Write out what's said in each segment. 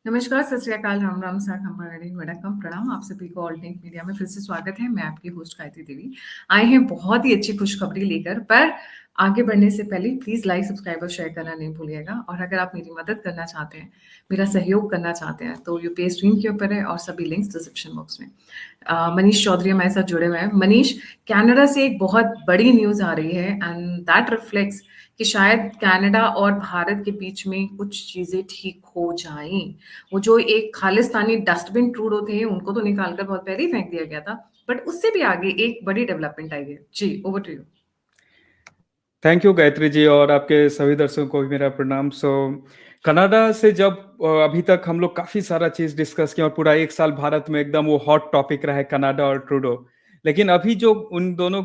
नमस्कार, सत श्री अकाल, राम राम, साखम पगड़ी, वड़कम, प्रणाम। आप सभी को ऑल टेक मीडिया में फिर से स्वागत है। मैं आपकी होस्ट गायत्री देवी आए हैं बहुत ही अच्छी खुशखबरी लेकर। पर आगे बढ़ने से पहले प्लीज लाइक, सब्सक्राइब और शेयर करना नहीं भूलिएगा। और अगर आप मेरी मदद करना चाहते हैं, मेरा सहयोग करना चाहते हैं, तो यूपीए स्क्रीन के ऊपर है और सभी लिंक्स डिस्क्रिप्शन बॉक्स में। मनीष चौधरी हमारे साथ जुड़े हुए हैं। मनीष, कनाडा से एक बहुत बड़ी न्यूज आ रही है एंड दैट रिफ्लेक्ट्स कि शायद कनाडा और भारत के बीच में कुछ चीजें ठीक हो जाएं। वो जो एक खालिस्तानी डस्टबिन ट्रूडो थे, उनको तो निकालकर बहुत पहले ही फेंक दिया गया था, बट उससे भी आगे एक बड़ी डेवलपमेंट आई है। जी, over to you. Thank you Gayatri ji, और आपके सभी दर्शकों को भी मेरा प्रणाम। कनाडा से जब अभी तक हम लोग काफी सारा चीज डिस्कस किया और पूरा एक साल भारत में एकदम वो हॉट टॉपिक रहा है कनाडा और ट्रूडो। लेकिन अभी जो उन दोनों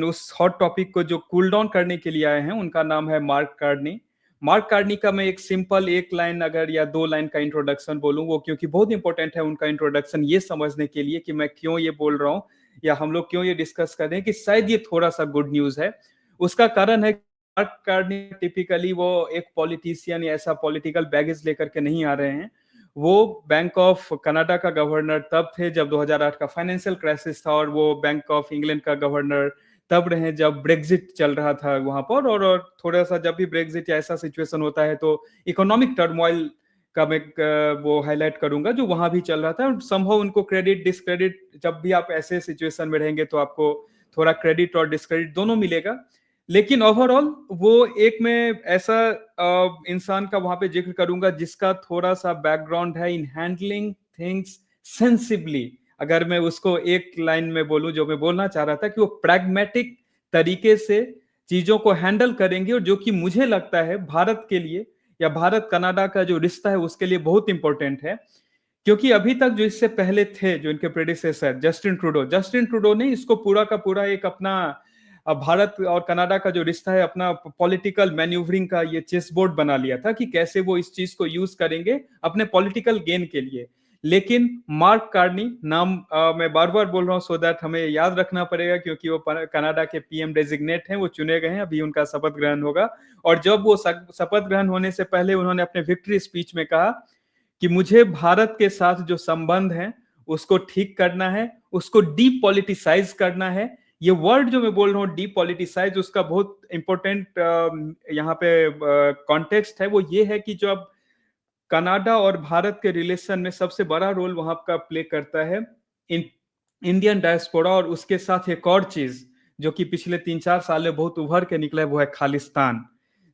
उस हॉट टॉपिक को जो कूल डाउन करने के लिए आए हैं, उनका नाम है मार्क कार्नी। मार्क कार्नी का मैं एक सिंपल एक लाइन अगर या दो लाइन का इंट्रोडक्शन बोलूं, वो क्योंकि बहुत इंपॉर्टेंट है उनका इंट्रोडक्शन ये समझने के लिए कि मैं क्यों ये बोल रहा हूँ या हम लोग क्यों ये डिस्कस कर रहे हैं कि शायद ये थोड़ा सा गुड न्यूज है। उसका कारण है मार्क कार्नी टिपिकली वो एक पॉलिटिशियन या ऐसा पॉलिटिकल बैगेज लेकर के नहीं आ रहे हैं। वो बैंक ऑफ कनाडा का गवर्नर तब थे जब 2008 का फाइनेंशियल क्राइसिस था, और वो बैंक ऑफ इंग्लैंड का गवर्नर तब रहे जब ब्रेग्जिट चल रहा था वहां पर। और थोड़ा सा जब भी ब्रेग्जिट या ऐसा सिचुएशन होता है तो इकोनॉमिक टर्मोइल का मैं वो हाईलाइट करूंगा जो वहां भी चल रहा था। संभव उनको क्रेडिट डिस्क्रेडिट, जब भी आप ऐसे सिचुएशन में रहेंगे तो आपको थोड़ा क्रेडिट और डिस्क्रेडिट दोनों मिलेगा। लेकिन ओवरऑल वो एक में ऐसा इंसान का वहां पे जिक्र करूंगा जिसका थोड़ा सा बैकग्राउंड है इन हैंडलिंग थिंग्स सेंसिबली। अगर मैं उसको एक लाइन में बोलूं, जो मैं बोलना चाह रहा था कि वो प्रैग्मेटिक तरीके से चीजों को हैंडल करेंगे, और जो कि मुझे लगता है भारत के लिए या भारत कनाडा का जो रिश्ता है उसके लिए बहुत इंपॉर्टेंट है। क्योंकि अभी तक जो इससे पहले थे, जो इनके प्रेडिसेसर जस्टिन ट्रूडो ने इसको पूरा का पूरा एक अपना भारत और कनाडा का जो रिश्ता है अपना पॉलिटिकल मैन्यूवरिंग का ये चेस बोर्ड बना लिया था कि कैसे वो इस चीज को यूज करेंगे अपने पॉलिटिकल गेन के लिए। लेकिन मार्क कार्नी नाम मैं बार बार बोल रहा हूँ सो दैट हमें याद रखना पड़ेगा, क्योंकि वो कनाडा के पीएम डेजिग्नेट हैं, वो चुने गए हैं, अभी उनका शपथ ग्रहण होगा। और जब वो शपथ ग्रहण होने से पहले उन्होंने अपने विक्ट्री स्पीच में कहा कि मुझे भारत के साथ जो संबंध है उसको ठीक करना है, उसको डीपॉलिटिसाइज करना है। ये वर्ड जो मैं बोल रहा हूँ डीपॉलिटिसाइज, उसका बहुत इंपॉर्टेंट यहाँ पे कॉन्टेक्स्ट है। वो ये है कि जो अब कनाडा और भारत के रिलेशन में सबसे बड़ा रोल वहां का प्ले करता है इंडियन डायस्पोरा, और उसके साथ एक और चीज जो कि पिछले 3-4 साल में बहुत उभर के निकला है, वो है खालिस्तान।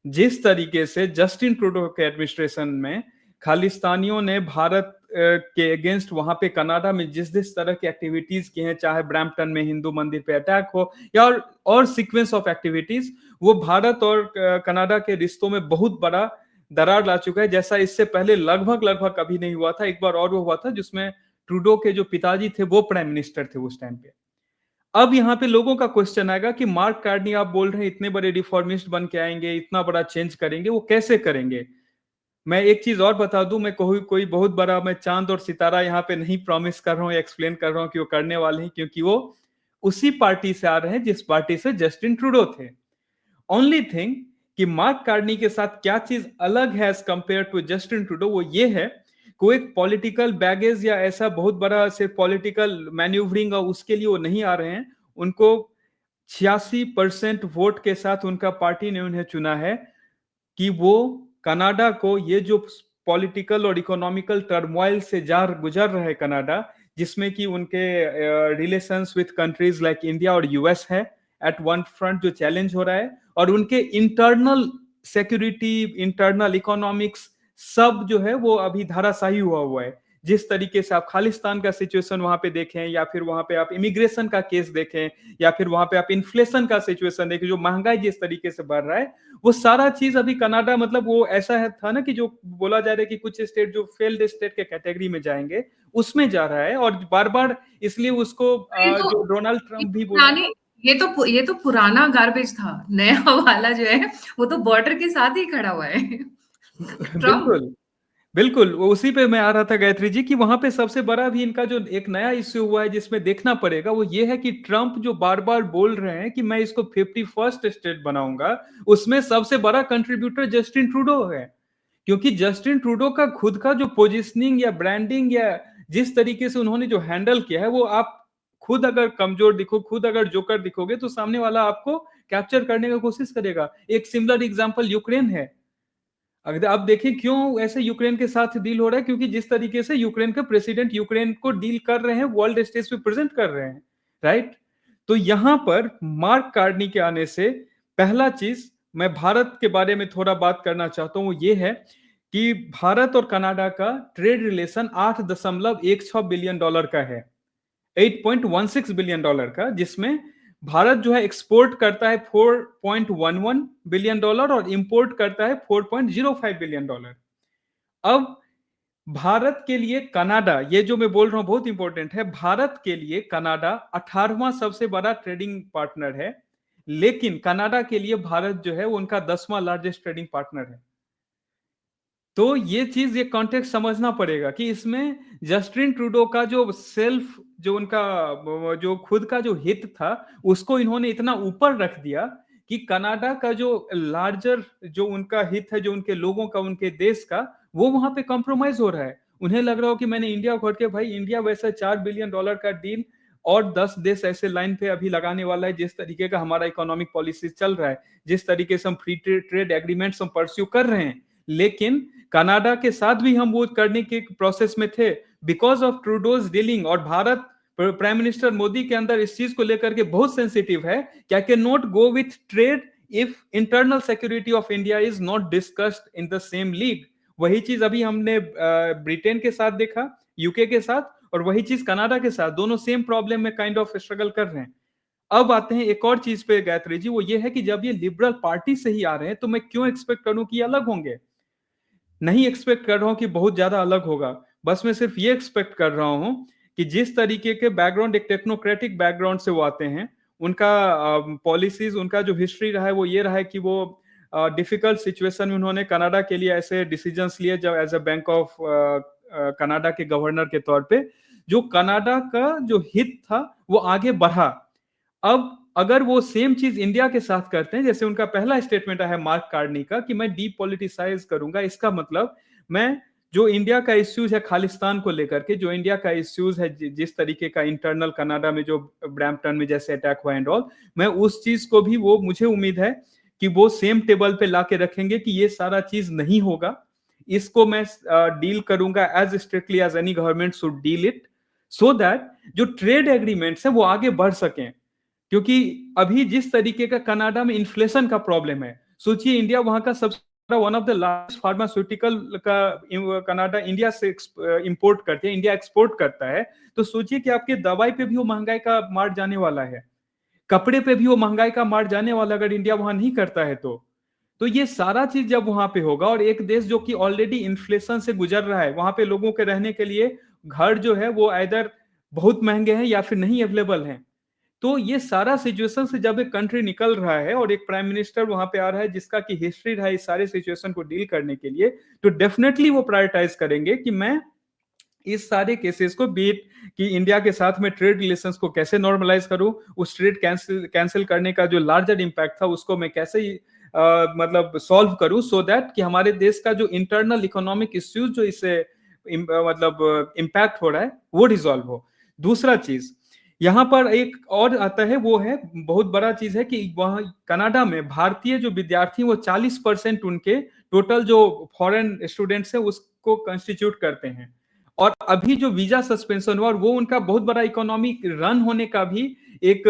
जिस तरीके से जस्टिन ट्रूडो के एडमिनिस्ट्रेशन में खालिस्तानियों ने भारत के अगेंस्ट वहां पे कनाडा में जिस जिस तरह की एक्टिविटीज की हैं, चाहे ब्रैम्पटन में हिंदू मंदिर पे अटैक हो या और सीक्वेंस ऑफ एक्टिविटीज, वो भारत और कनाडा के रिश्तों में बहुत बड़ा दरार ला चुका है, जैसा इससे पहले लगभग लगभग कभी नहीं हुआ था। एक बार और वो हुआ था जिसमें ट्रूडो के जो पिताजी थे वो प्राइम मिनिस्टर थे उस टाइम पे। अब यहाँ पे लोगों का क्वेश्चन आएगा कि मार्क कार्नी आप बोल रहे हैं इतने बड़े रिफॉर्मिस्ट बन के आएंगे, इतना बड़ा चेंज करेंगे, वो कैसे करेंगे? मैं एक चीज और बता दूं, मैं कोई बहुत बड़ा मैं चांद और सितारा यहाँ पे नहीं प्रॉमिस कर रहा हूँ, एक्सप्लेन कर रहा हूँ कि वो करने वाले हैं, क्योंकि वो उसी पार्टी से आ रहे हैं जिस पार्टी से जस्टिन ट्रूडो थे। ओनली थिंग कि मार्क कार्नी के साथ क्या चीज अलग है as compare to Justin Trudeau, वो ये है कि वो एक पॉलिटिकल बैगेज या ऐसा बहुत बड़ा से पॉलिटिकल मैन्यूवरिंग और उसके लिए वो नहीं आ रहे हैं। उनको 86% वोट के साथ उनका पार्टी ने उन्हें चुना है कि वो कनाडा को ये जो पॉलिटिकल और इकोनॉमिकल टर्मोइल से जार गुजर रहा है कनाडा, जिसमें कि उनके relations with countries like India और यूएस है एट वन फ्रंट जो चैलेंज हो रहा है, और उनके इंटरनल सिक्योरिटी, इंटरनल इकोनॉमिक्स सब जो है वो अभी धाराशाही हुआ हुआ है। जिस तरीके से आप खालिस्तान का सिचुएशन वहां पे देखें, या फिर वहां पे आप इमिग्रेशन का केस देखें, या फिर वहां पे आप इन्फ्लेशन का सिचुएशन देखें, जो महंगाई जिस तरीके से बढ़ रहा है, वो सारा चीज अभी कनाडा मतलब वो ऐसा है था ना कि जो बोला जा रहा है कि कुछ स्टेट जो फेल्ड स्टेट के कैटेगरी में जाएंगे उसमें जा रहा है। और बार बार इसलिए उसको जो डोनाल्ड ट्रंप भी बोल रहे हैं। ये तो पुराना गार्बेज था। नया वाला जो है वो तो बॉर्डर के साथ ही खड़ा हुआ है। ट्रम्प। बिल्कुल बिल्कुल, वो उसी पे मैं आ रहा था गायत्री जी कि वहां पे सबसे बड़ा भी इनका जो एक नया इश्यू हुआ है जिसमें देखना पड़ेगा, वो ये है कि ट्रंप जो बार बार बोल रहे हैं कि मैं इसको 51st स्टेट बनाऊंगा, उसमें सबसे बड़ा कंट्रीब्यूटर जस्टिन ट्रूडो है। क्योंकि जस्टिन ट्रूडो का खुद का जो पोजिशनिंग या ब्रांडिंग या जिस तरीके से उन्होंने जो हैंडल किया है, वो आप खुद अगर कमजोर दिखो, खुद अगर जोकर दिखोगे, तो सामने वाला आपको कैप्चर करने का कोशिश करेगा। एक सिमिलर एग्जांपल यूक्रेन है। अगर आप देखें क्यों ऐसे यूक्रेन के साथ डील हो रहा है, क्योंकि जिस तरीके से यूक्रेन के प्रेसिडेंट यूक्रेन को डील कर रहे हैं, वर्ल्ड स्टेज पे प्रेजेंट कर रहे हैं, राइट। तो यहां पर मार्क कार्नी के आने से पहला चीज मैं भारत के बारे में थोड़ा बात करना चाहता हूं, वो ये है कि भारत और कनाडा का ट्रेड रिलेशन 8.16 बिलियन डॉलर का है, 8.16 बिलियन डॉलर का, जिसमें भारत जो है एक्सपोर्ट करता है 4.11 बिलियन डॉलर और इंपोर्ट करता है 4.05 बिलियन डॉलर। अब भारत के लिए कनाडा, ये जो मैं बोल रहा हूं बहुत इंपॉर्टेंट है, भारत के लिए कनाडा 18वां सबसे बड़ा ट्रेडिंग पार्टनर है, लेकिन कनाडा के लिए भारत जो है वो उनका 10वां लार्जेस्ट ट्रेडिंग पार्टनर है। तो ये चीज, ये कॉन्टेक्स्ट समझना पड़ेगा कि इसमें जस्टिन ट्रूडो का जो सेल्फ, जो उनका जो खुद का जो हित था, उसको इन्होंने इतना ऊपर रख दिया कि कनाडा का जो लार्जर जो उनका हित है, जो उनके लोगों का, उनके देश का, वो वहां पे कॉम्प्रोमाइज हो रहा है। उन्हें लग रहा हो कि मैंने इंडिया को हट के, भाई इंडिया वैसे 4 बिलियन डॉलर का डील और 10 देश ऐसे लाइन पे अभी लगाने वाला है, जिस तरीके का हमारा इकोनॉमिक पॉलिसी चल रहा है, जिस तरीके से हम फ्री ट्रेड एग्रीमेंट्स हम परस्यू कर रहे हैं। लेकिन कनाडा के साथ भी हम वो करने के प्रोसेस में थे, बिकॉज ऑफ ट्रूडोज डीलिंग। और भारत, प्राइम मिनिस्टर मोदी के अंदर इस चीज को लेकर के बहुत सेंसिटिव है कि I can not go with trade if internal security of India is not discussed in the same league. वही चीज अभी हमने ब्रिटेन के साथ देखा, यूके के साथ, और वही चीज कनाडा के साथ, दोनों सेम प्रॉब्लम में काइंड ऑफ स्ट्रगल कर रहे हैं। अब आते हैं एक और चीज पे गायत्री जी, वो ये है कि जब ये लिबरल पार्टी से ही आ रहे हैं, तो मैं क्यों एक्सपेक्ट करूं कि ये अलग होंगे। नहीं एक्सपेक्ट कर रहा हूं कि बहुत ज्यादा अलग होगा, बस मैं सिर्फ ये एक्सपेक्ट कर रहा हूं कि जिस तरीके के बैकग्राउंड, एक टेक्नोक्रेटिक बैकग्राउंड से वो आते हैं, उनका पॉलिसीज, उनका जो हिस्ट्री रहा है वो ये रहा है कि वो डिफिकल्ट सिचुएशन में उन्होंने कनाडा के लिए ऐसे डिसीजंस लिए, जब as a Bank of Canada के गवर्नर के तौर पे, जो कनाडा का जो हित था वो आगे बढ़ा। अब अगर वो सेम चीज इंडिया के साथ करते हैं, जैसे उनका पहला स्टेटमेंट है मार्क कार्नी का कि मैं डीपोलिटिसाइज करूंगा, इसका मतलब मैं जो इंडिया का इश्यूज है खालिस्तान को लेकर के, जो इंडिया का इश्यूज है, जिस तरीके का इंटरनल कनाडा में जो ब्रैम्पटन में जैसे अटैक हुआ एंड ऑल, मैं उस चीज को भी, वो मुझे उम्मीद है कि वो सेम टेबल पे लाके रखेंगे कि ये सारा चीज नहीं होगा, इसको मैं डील करूंगा as strictly as any government should deal it, so that जो ट्रेड एग्रीमेंट्स है वो आगे बढ़ सकें। क्योंकि अभी जिस तरीके का कनाडा में इन्फ्लेशन का प्रॉब्लम है, सोचिए इंडिया वहां का सबसे बड़ा, one of the largest pharmaceutical का कनाडा इंडिया से इंपोर्ट करते हैं, इंडिया एक्सपोर्ट करता है। तो सोचिए कि आपके दवाई पे भी वो महंगाई का मार जाने वाला है, कपड़े पे भी वो महंगाई का मार जाने वाला, अगर इंडिया वहां नहीं करता है तो ये सारा चीज जब वहां पे होगा, और एक देश जो कि ऑलरेडी इन्फ्लेशन से गुजर रहा है, वहां पे लोगों के रहने के लिए घर जो है वो इधर बहुत महंगे हैं या फिर नहीं अवेलेबल हैं। तो ये सारा सिचुएशन से जब एक कंट्री निकल रहा है और एक प्राइम मिनिस्टर वहां पे आ रहा है जिसका की हिस्ट्री रहा है इस सारे सिचुएशन को डील करने के लिए, तो डेफिनेटली वो प्रायोरिटाइज करेंगे कि मैं इस सारे केसेस को बीट, कि इंडिया के साथ में ट्रेड रिलेशंस को कैसे नॉर्मलाइज करूं, उस ट्रेड कैंसिल करने का जो लार्जर इंपैक्ट था उसको मैं कैसे मतलब सॉल्व करूं, सो दैट कि हमारे देश का जो इंटरनल इकोनॉमिक इश्यूज जो इससे मतलब इम्पैक्ट हो रहा है वो रिजॉल्व हो। दूसरा चीज यहाँ पर एक और आता है, वो है बहुत बड़ा चीज है कि वहां कनाडा में भारतीय जो विद्यार्थी, वो 40% उनके टोटल जो फॉरेन स्टूडेंट्स हैं उसको कंस्टिट्यूट करते हैं। और अभी जो वीजा सस्पेंशन हुआ, वो उनका बहुत बड़ा इकोनॉमिक रन होने का भी एक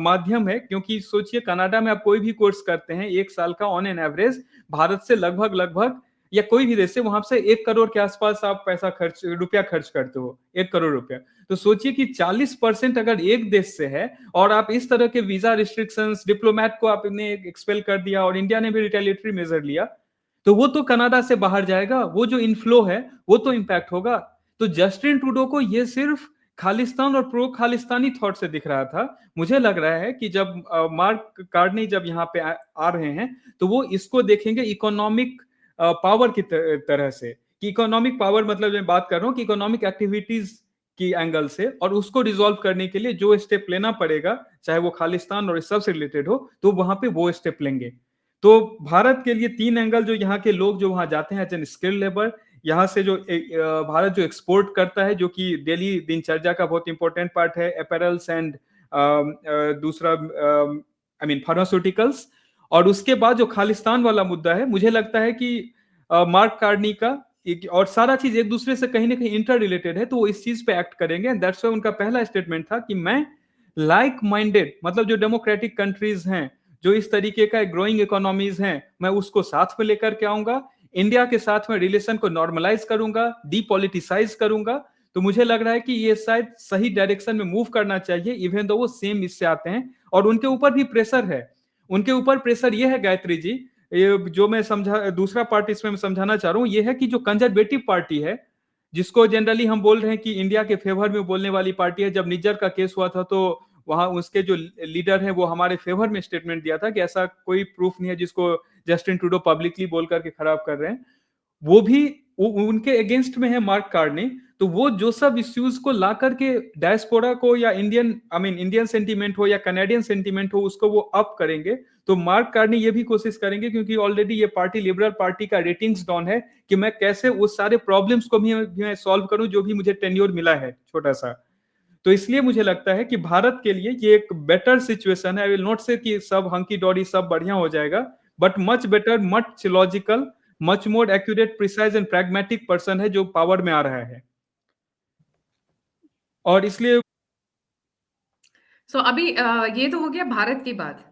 माध्यम है। क्योंकि सोचिए कनाडा में आप कोई भी कोर्स करते हैं, एक साल का ऑन एन एवरेज भारत से लगभग लगभग, या कोई भी देश से, वहां से 1 करोड़ के आसपास आप रुपया खर्च करते हो, 1 करोड़ रुपया। तो सोचिए कि 40% अगर एक देश से है, और आप इस तरह के वीजा रिस्ट्रिक्शंस, डिप्लोमेट को आपने एक्सपेल कर दिया, और इंडिया ने भी रिटेलिएटरी मेजर लिया, तो वो तो कनाडा से बाहर जाएगा, वो जो इनफ्लो है वो तो इंपैक्ट होगा। तो जस्टिन ट्रूडो को ये सिर्फ खालिस्तान और प्रो खालिस्तानी थॉट से दिख रहा था। मुझे लग रहा है कि जब मार्क कार्नी जब यहाँ पे आ रहे हैं, तो वो इसको देखेंगे इकोनॉमिक पावर की तरह से, कि इकोनॉमिक पावर मतलब मैं बात कर रहा हूँ कि इकोनॉमिक एक्टिविटीज की एंगल से, और उसको रिजॉल्व करने के लिए जो स्टेप लेना पड़ेगा, चाहे वो खालिस्तान और इस सब से रिलेटेड हो, तो वहां पे वो स्टेप लेंगे। तो भारत के लिए 3 एंगल, जो यहाँ के लोग जो वहाँ जाते हैं एज एन स्किल्ड लेबर, यहाँ से जो भारत जो एक्सपोर्ट करता है, जो कि डेली दिनचर्या का बहुत इंपॉर्टेंट पार्ट है, अपैरल्स एंड दूसरा आई मीन फार्मास्यूटिकल्स। और उसके बाद जो खालिस्तान वाला मुद्दा है, मुझे लगता है कि मार्क कार्नी का और सारा चीज एक दूसरे से कहीं ना कहीं इंटर रिलेटेड है, तो वो इस चीज पे एक्ट करेंगे। दैट्स वाई उनका पहला स्टेटमेंट था कि मैं लाइक माइंडेड, मतलब जो डेमोक्रेटिक कंट्रीज हैं, जो इस तरीके का ग्रोइंग इकोनॉमीज हैं, मैं उसको साथ में लेकर के आऊंगा, इंडिया के साथ में रिलेशन को नॉर्मलाइज करूंगा, डीपॉलिटिसाइज करूंगा। तो मुझे लग रहा है कि ये शायद सही डायरेक्शन में मूव करना चाहिए, इवन दो वो सेम इससे आते हैं और उनके ऊपर भी प्रेशर है। उनके ऊपर प्रेशर ये है गायत्री जी, ये जो मैं समझा, दूसरा पार्ट इसमें मैं समझाना चाह रहा हूँ, ये है कि जो कंजर्वेटिव पार्टी है, जिसको जनरली हम बोल रहे हैं कि इंडिया के फेवर में बोलने वाली पार्टी है, जब निज्जर का केस हुआ था तो वहां उसके जो लीडर है वो हमारे फेवर में स्टेटमेंट दिया था कि ऐसा कोई प्रूफ नहीं है जिसको जस्टिन ट्रूडो पब्लिकली बोल करके खराब कर रहे हैं, वो भी उनके अगेंस्ट में है मार्क कार्नी। तो वो जो सब इश्यूज को ला करके डायस्पोरा को, या Indian I mean Indian sentiment हो या कनेडियन सेंटीमेंट हो, उसको वो अप करेंगे। तो मार्क कार्नी ये भी कोशिश करेंगे, क्योंकि ऑलरेडी ये पार्टी लिबरल पार्टी का रेटिंग्स डाउन है, कि मैं कैसे उस सारे प्रॉब्लम्स को भी मैं सॉल्व करूं जो भी मुझे टेन्योर मिला है छोटा सा। तो इसलिए मुझे लगता है कि भारत के लिए ये एक बेटर सिचुएशन है। आई विल नॉट से कि सब हंकी डोरी सब बढ़िया हो जाएगा, but much better, much logical, much more accurate, precise and pragmatic person है जो पावर में आ रहा है। और इसलिए सो अभी ये तो हो गया भारत की बात।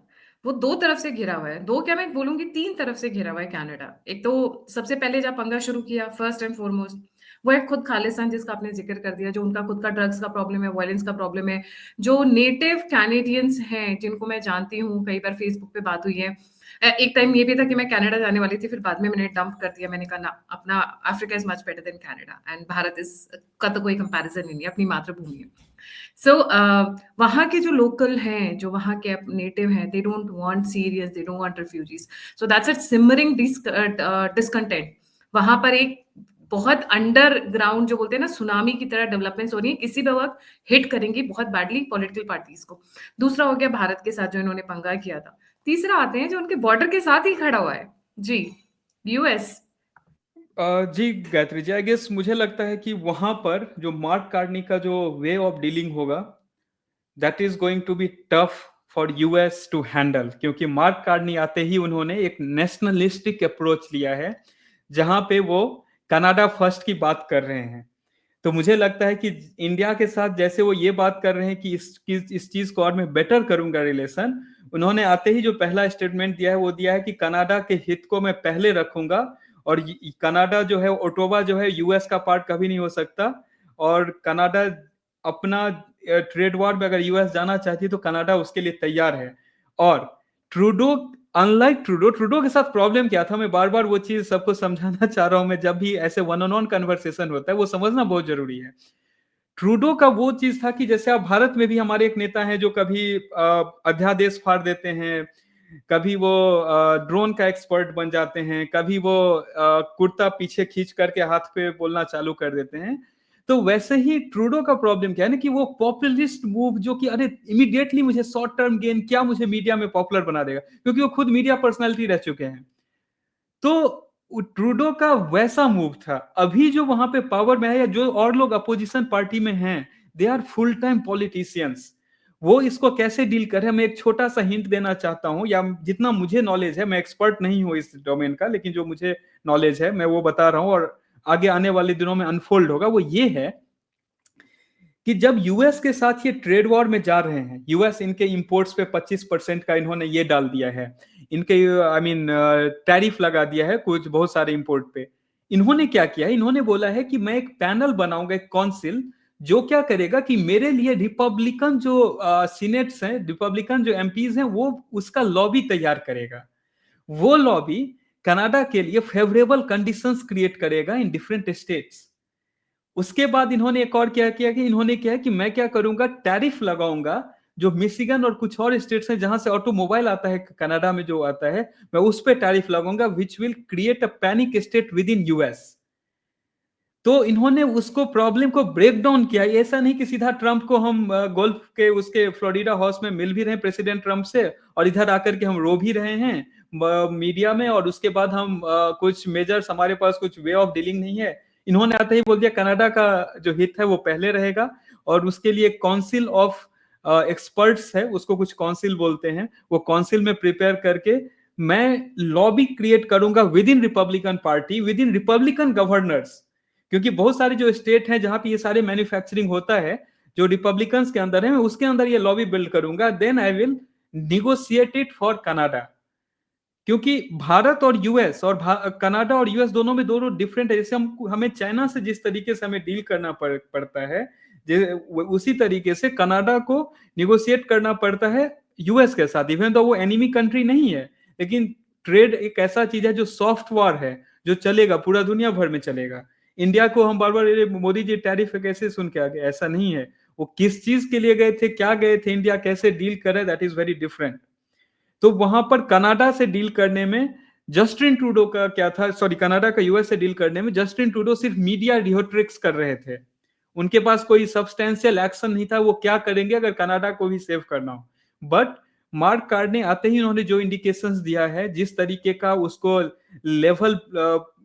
वो दो तरफ से घिरा हुआ है, दो क्या मैं बोलूंगी, तीन तरफ से घिरा हुआ है कनाडा। एक तो सबसे पहले जब पंगा शुरू किया, फर्स्ट एंड फॉरमोस्ट वो है खुद खालिस्तान, जिसका आपने जिक्र कर दिया, जो उनका खुद का ड्रग्स का प्रॉब्लम है, वायलेंस का प्रॉब्लम है। जो नेटिव कैनेडियंस हैं, जिनको मैं जानती हूँ, कई बार फेसबुक पे बात हुई है। एक टाइम ये भी था कि मैं कनाडा जाने वाली थी, फिर बाद में मैंने डंप कर दिया। मैंने कहा ना, अपना Africa is much better than Canada, and Bharat is का तो कोई कंपैरिजन ही नहीं, अपनी मातृभूमि है। सो वहाँ के जो लोकल हैं, जो वहाँ के नेटिव हैं, they don't want serious, they don't want refugees. So that's a simmering discontent. वहां पर एक बहुत अंडरग्राउंड, जो बोलते हैं ना, सुनामी की तरह डेवलपमेंट्स हो रही है, किसी भी वक्त हिट करेंगी बहुत बैडली पॉलिटिकल पार्टीज को। दूसरा हो गया भारत के साथ जो इन्होंने पंगा किया था। तीसरा आते हैं जो उनके बॉर्डर के साथ ही खड़ा हुआ है, जी, यूएस। जी गायत्री जी, आई गेस मुझे लगता है कि वहां पर जो मार्क कार्नी का जो वे ऑफ डीलिंग होगा, that is going to be tough for US to handle, क्योंकि मार्क कार्नी आते ही उन्होंने एक नेशनलिस्टिक अप्रोच लिया है, जहां पे वो कनाडा फर्स्ट की बात कर रहे हैं। तो मुझे लगता है कि इंडिया के साथ जैसे वो ये बात कर रहे हैं कि इस चीज को और मैं बेटर करूंगा रिलेशन, उन्होंने आते ही जो पहला स्टेटमेंट दिया है वो दिया है कि कनाडा के हित को मैं पहले रखूंगा, और कनाडा जो है, ओटोवा जो है, यूएस का पार्ट कभी नहीं हो सकता। और कनाडा अपना ट्रेड वॉर में अगर यूएस जाना चाहती है तो कनाडा उसके लिए तैयार है। और ट्रूडो, अनलाइक ट्रूडो, ट्रूडो के साथ प्रॉब्लम क्या था, मैं बार बार वो चीज सबको समझाना चाह रहा हूं। मैं जब भी ऐसे वन ऑन वन कन्वर्सेशन होता है, वो समझना बहुत जरूरी है। ट्रूडो का वो चीज था कि जैसे आप भारत में भी हमारे एक नेता हैं जो कभी अध्यादेश फाड़ देते हैं, कभी वो ड्रोन का एक्सपर्ट बन जाते हैं, कभी वो कुर्ता पीछे खींच करके हाथ पे बोलना चालू कर देते हैं। तो वैसे ही ट्रूडो का प्रॉब्लम क्या है ना, कि वो पॉपुलिस्ट मूव, जो कि अरे इमीडिएटली मुझे शॉर्ट टर्म गेन, क्या मुझे मीडिया में पॉपुलर बना देगा, क्योंकि वो खुद मीडिया पर्सनालिटी रह चुके हैं। तो ट्रूडो का वैसा मूव था। अभी जो वहां पे पावर में है, या जो और लोग अपोजिशन पार्टी में हैं, they are full time politicians. वो इसको कैसे डील कर रहे हैं, मैं एक छोटा सा हिंट देना चाहता हूं, या जितना मुझे नॉलेज है, मैं एक्सपर्ट नहीं हूं इस डोमेन का, लेकिन जो मुझे नॉलेज है मैं वो बता रहा हूं, और आगे आने वाले दिनों में अनफोल्ड होगा। वो ये है कि जब यूएस के साथ ये ट्रेड वॉर में जा रहे हैं, यूएस इनके इंपोर्ट्स पे 25% का इन्होंने ये डाल दिया है, इनके आई मीन टैरिफ लगा दिया है कुछ बहुत सारे इंपोर्ट पे। इन्होंने क्या किया है, इन्होंने बोला है कि मैं एक पैनल बनाऊंगा, एक काउंसिल, जो क्या करेगा कि मेरे लिए रिपब्लिकन जो सीनेट्स हैं, रिपब्लिकन जो एमपीज हैं, वो उसका लॉबी तैयार करेगा। वो लॉबी कनाडा के लिए फेवरेबल कंडीशंस क्रिएट करेगा इन डिफरेंट स्टेट्स। उसके बाद इन्होंने एक और क्या किया कि इन्होंने क्या है कि मैं क्या करूंगा, टैरिफ लगाऊंगा, जो मिशिगन और कुछ और स्टेट्स हैं जहां से ऑटोमोबाइल आता है, कनाडा में जो आता है, मैं उस पर टैरिफ लगाऊंगा, which will create a panic state with in US. तो इन्होंने उसको प्रॉब्लम को ब्रेक डाउन किया। ऐसा नहीं कि सीधा ट्रंप को हम गोल्फ के उसके फ्लोरिडा हाउस में मिल भी रहे हैं प्रेसिडेंट ट्रंप से, और इधर आकर के हम रो भी रहे हैं, मीडिया में, और उसके बाद हम कुछ मेजर्स, हमारे पास कुछ वे ऑफ डीलिंग नहीं है। इन्होंने आते ही बोल दिया कनाडा का जो हित है वो पहले रहेगा, और उसके लिए काउंसिल ऑफ एक्सपर्ट्स है, उसको कुछ काउंसिल बोलते हैं, वो काउंसिल में प्रिपेयर करके मैं लॉबी क्रिएट करूंगा with in Republican party, with in Republican governors, क्योंकि बहुत सारे जो स्टेट हैं जहां पे ये सारे मैन्युफैक्चरिंग होता है जो रिपब्लिकन्स के अंदर है, मैं उसके अंदर ये लॉबी बिल्ड करूंगा, then I will negotiate it for Canada. क्योंकि भारत और यूएस और कनाडा और यूएस दोनों में दोनों डिफरेंट है। जैसे हमें चाइना से जिस तरीके से हमें डील करना पड़ता है, उसी तरीके से कनाडा को निगोशिएट करना पड़ता है यूएस के साथ, इवन तो वो एनिमी कंट्री नहीं है, लेकिन ट्रेड एक ऐसा चीज है जो सॉफ्ट वॉर है, जो चलेगा पूरा दुनिया भर में चलेगा। इंडिया को हम बार बार मोदी जी टैरिफ कैसे सुन के आ गए, ऐसा नहीं है। वो किस चीज के लिए गए थे, क्या गए थे, इंडिया कैसे डील करे, दैट इज वेरी डिफरेंट। तो वहां पर कनाडा से डील करने में जस्टिन ट्रूडो का क्या था, सॉरी, कनाडा का यूएस से डील करने में जस्टिन ट्रूडो सिर्फ मीडिया रियोट्रिक्स कर रहे थे। उनके पास कोई सब्सटेंशियल एक्शन नहीं था, वो क्या करेंगे अगर कनाडा को भी सेव करना हो। बट मार्क कार्ने आते ही उन्होंने जो इंडिकेशंस दिया है, जिस तरीके का उसको लेवल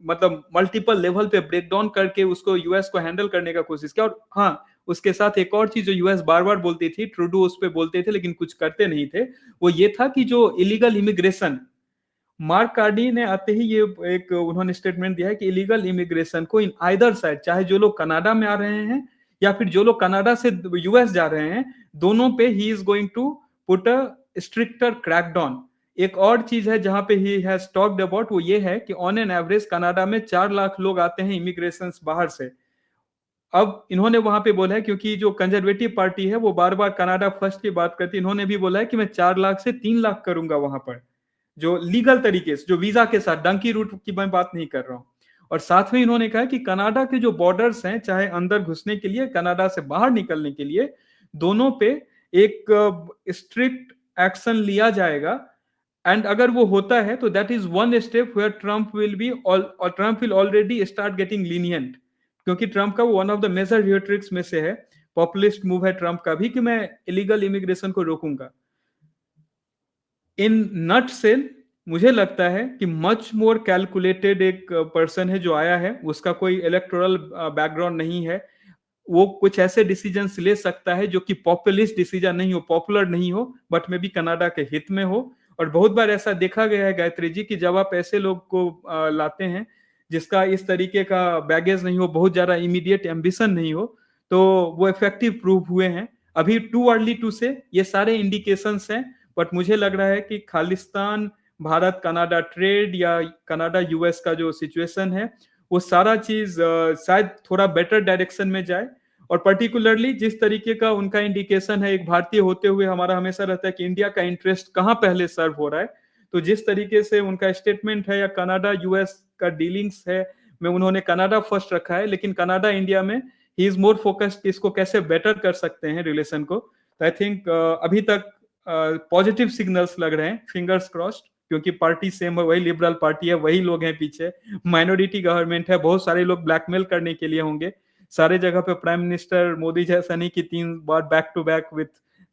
मतलब मल्टीपल लेवल पे ब्रेक डाउन करके उसको यूएस को हैंडल करने का कोशिश किया। और हाँ, उसके साथ एक और चीज जो यूएस बार बार बोलती थी, ट्रूडो उस पर बोलते थे लेकिन कुछ करते नहीं थे, वो ये था कि जो इलीगल इमिग्रेशन, मार्क कार्नी ने आते ही ये एक उन्होंने स्टेटमेंट दिया है कि इलीगल इमिग्रेशन को इन आइदर साइड, चाहे जो लोग कनाडा में आ रहे हैं या फिर जो लोग कनाडा से यूएस जा रहे हैं, दोनों पे ही is going to put a stricter crackdown. एक और चीज है जहां पे ही हैज टॉक्ड अबाउट, वो ये है कि ऑन एन एवरेज कनाडा में 4 लाख लोग आते हैं इमिग्रेशन बाहर से। अब इन्होंने वहां पे बोला है, क्योंकि जो कंजर्वेटिव पार्टी है वो बार बार कनाडा फर्स्ट की बात करती है, इन्होंने भी बोला है कि मैं 4 लाख से 3 लाख करूंगा वहां पर, जो लीगल तरीके से, जो वीजा के साथ, डंकी रूट की मैं बात नहीं कर रहा हूं। और साथ में इन्होंने कहा कि कनाडा के जो बॉर्डर्स हैं, चाहे अंदर घुसने के लिए, कनाडा से बाहर निकलने के लिए, दोनों पे एक स्ट्रिक्ट एक्शन लिया जाएगा। एंड अगर वो होता है तो that is one step where Trump will be और Trump will already start getting lenient, क्योंकि ट्रंप का वो one of the major rhetorics में से है, पॉपुलिस्ट मूव है ट्रंप का भी, कि मैं इलीगल इमिग्रेशन को रोकूंगा। इन नट सेल मुझे लगता है कि मच मोर कैलकुलेटेड एक पर्सन है जो आया है, उसका कोई इलेक्टोरल बैकग्राउंड नहीं है, वो कुछ ऐसे डिसीजंस ले सकता है जो कि पॉपुलिस्ट डिसीजन नहीं हो, पॉपुलर नहीं हो, बट में भी कनाडा के हित में हो। और बहुत बार ऐसा देखा गया है गायत्री जी कि जब आप ऐसे लोग को लाते हैं जिसका इस तरीके का बैगेज नहीं हो, बहुत ज्यादा इमीडिएट एम्बिशन नहीं हो, तो वो इफेक्टिव प्रूव हुए हैं। अभी टू अर्ली टू से, ये सारे इंडिकेशंस हैं, बट मुझे लग रहा है कि खालिस्तान भारत कनाडा ट्रेड या कनाडा यूएस का जो सिचुएशन है, वो सारा चीज शायद थोड़ा बेटर डायरेक्शन में जाए। और पर्टिकुलरली जिस तरीके का उनका इंडिकेशन है, एक भारतीय होते हुए हमारा हमेशा रहता है कि इंडिया का इंटरेस्ट कहाँ पहले सर्व हो रहा है, तो जिस तरीके से उनका स्टेटमेंट है या कनाडा यूएस का डीलिंग्स है, में उन्होंने कनाडा फर्स्ट रखा है, लेकिन कनाडा इंडिया में ही इज मोर फोकस्ड कि इसको कैसे बेटर कर सकते हैं रिलेशन को। तो आई थिंक अभी तक पॉजिटिव सिग्नल्स लग रहे हैं, फिंगर्स क्रॉस्ड, क्योंकि पार्टी सेम है, वही लिबरल पार्टी है, वही लोग हैं पीछे, माइनॉरिटी गवर्नमेंट है, बहुत सारे लोग ब्लैकमेल करने के लिए होंगे सारे जगह पे। प्राइम मिनिस्टर मोदी जैसा नहीं कि 3 बार back to back with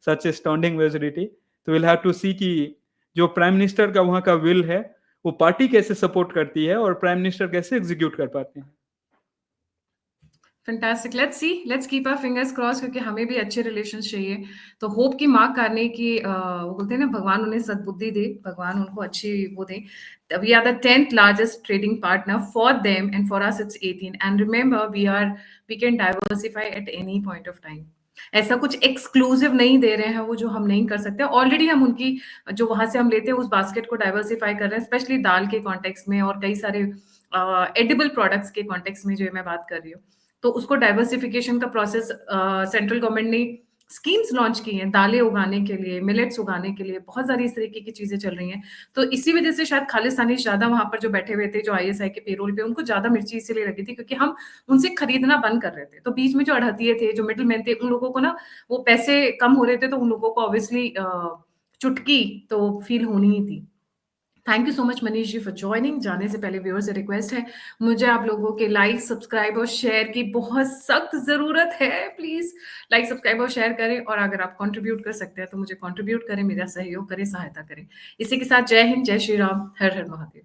such a standing majority. तो विल हैव टू सी कि जो प्राइम मिनिस्टर का वहां का विल है वो पार्टी कैसे सपोर्ट करती है और प्राइम मिनिस्टर कैसे एग्जीक्यूट कर पाते हैं। Fantastic, let's see, let's keep our fingers cross, क्योंकि हमें भी अच्छे रिलेशंस चाहिए। तो होप कि मार्क कार्ने की वो बोलते हैं ना, भगवान उन्हें सद्बुद्धि दे, भगवान उनको अच्छी वो दे। We are the 10th largest trading partner for them and for us it's 18, and remember we can diversify at any point of time. ऐसा कुछ एक्सक्लूसिव नहीं दे रहे हैं वो जो हम नहीं कर सकते। ऑलरेडी हम उनकी जो वहां से हम लेते हैं उस बास्केट को डाइवर्सिफाई कर रहे हैं, स्पेशली दाल के कॉन्टेक्स्ट में और कई सारे एडिबल प्रोडक्ट्स के कॉन्टेक्स्ट में जो मैं बात कर रही हूँ। तो उसको डाइवर्सिफिकेशन का प्रोसेस सेंट्रल गवर्नमेंट ने स्कीम्स लॉन्च की हैं, दालें उगाने के लिए, मिलेट्स उगाने के लिए, बहुत सारी इस तरीके की चीजें चल रही हैं। तो इसी वजह से शायद खालिस्तानी ज्यादा वहां पर जो बैठे हुए थे, जो आईएसआई के पेरोल पे, उनको ज्यादा मिर्ची इसीलिए लगी थी क्योंकि हम उनसे खरीदना बंद कर रहे थे। तो बीच में जो अड़हतिये थे, जो मिडिल मैन थे, उन लोगों को ना वो पैसे कम हो रहे थे, तो उन लोगों को ऑब्वियसली चुटकी तो फील होनी ही थी। Thank you so much Manish ji for joining. जाने से पहले व्यूअर से रिक्वेस्ट है, मुझे आप लोगों के लाइक, सब्सक्राइब और शेयर की बहुत सख्त ज़रूरत है। प्लीज़ लाइक, सब्सक्राइब और शेयर करें, और अगर आप कंट्रीब्यूट कर सकते हैं तो मुझे कंट्रीब्यूट करें, मेरा सहयोग करें, सहायता करें। इसी के साथ जय हिंद, जय श्री राम, हर हर महादेव।